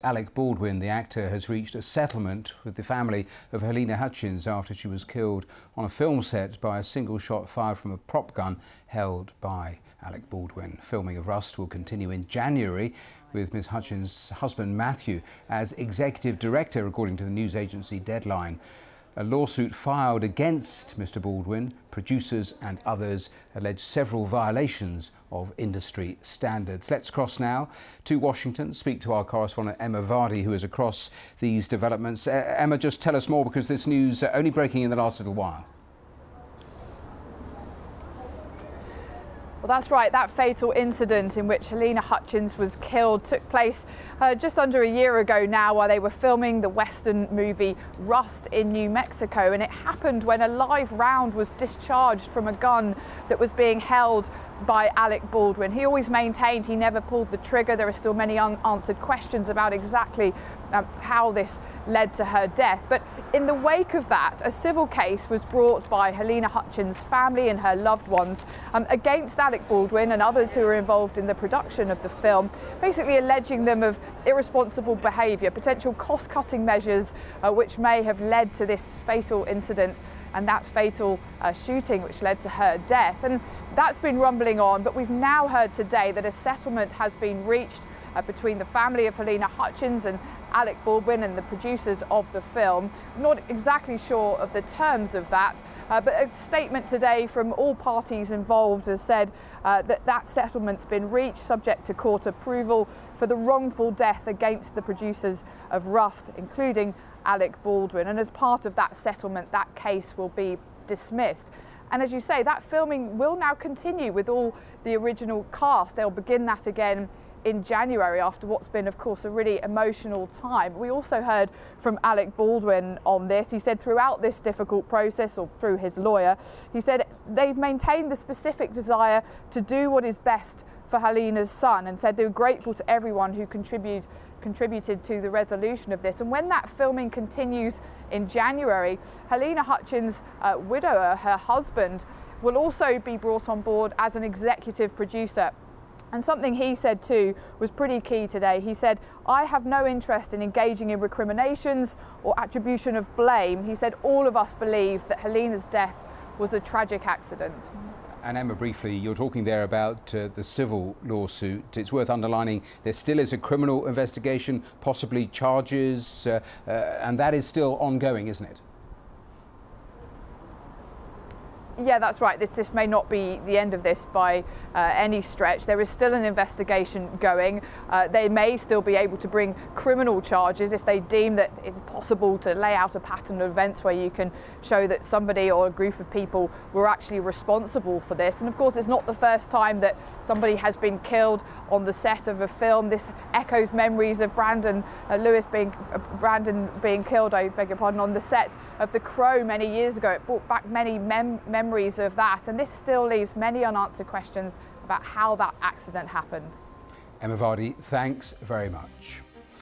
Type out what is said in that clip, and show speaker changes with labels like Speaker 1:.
Speaker 1: Alec Baldwin, the actor, has reached a settlement with the family of Halyna Hutchins after she was killed on a film set by a single shot fired from a prop gun held by Alec Baldwin. Filming of Rust will continue in January, with Ms Hutchins' husband Matthew as executive director, according to the news agency Deadline. A lawsuit filed against Mr Baldwin, producers and others allege several violations of industry standards. Let's cross now to Washington, speak to our correspondent Emma Vardy, who is across these developments. Emma, just tell us more, because this news only breaking in the last little while.
Speaker 2: Well, that's right. That fatal incident in which Halyna Hutchins was killed took place just under a year ago now, while they were filming the Western movie Rust in New Mexico. And it happened when a live round was discharged from a gun that was being held by Alec Baldwin. He always maintained he never pulled the trigger. There are still many unanswered questions about exactly how this led to her death. But in the wake of that, a civil case was brought by Halyna Hutchins' family and her loved ones against Alec Baldwin and others who were involved in the production of the film, basically alleging them of irresponsible behaviour, potential cost-cutting measures which may have led to this fatal incident and that fatal shooting which led to her death. And that's been rumbling on, but we've now heard today that a settlement has been reached between the family of Halyna Hutchins and Alec Baldwin and the producers of the film. I'm not exactly sure of the terms of that, but a statement today from all parties involved has said that settlement's been reached subject to court approval for the wrongful death against the producers of Rust, including Alec Baldwin. And as part of that settlement, that case will be dismissed. And as you say, that filming will now continue with all the original cast. They'll begin that again in January after what's been, of course, a really emotional time. We also heard from Alec Baldwin on this. He said throughout this difficult process, or through his lawyer, he said they've maintained the specific desire to do what is best for Halyna's son, and said they were grateful to everyone who contributed to the resolution of this. And when that filming continues in January, Halyna Hutchins' widower, her husband, will also be brought on board as an executive producer. And something he said too was pretty key today. He said, "I have no interest in engaging in recriminations or attribution of blame." He said, "All of us believe that Halyna's death was a tragic accident."
Speaker 1: And Emma, briefly, you're talking there about the civil lawsuit. It's worth underlining there still is a criminal investigation, possibly charges, and that is still ongoing, isn't it?
Speaker 2: Yeah, that's right. This may not be the end of this by any stretch. There is still an investigation going. They may still be able to bring criminal charges if they deem that it's possible to lay out a pattern of events where you can show that somebody or a group of people were actually responsible for this. And of course, it's not the first time that somebody has been killed on the set of a film. This echoes memories of Brandon being killed, I beg your pardon, on the set of The Crow many years ago. It brought back many memories of that, and this still leaves many unanswered questions about how that accident happened.
Speaker 1: Emma Vardy, thanks very much.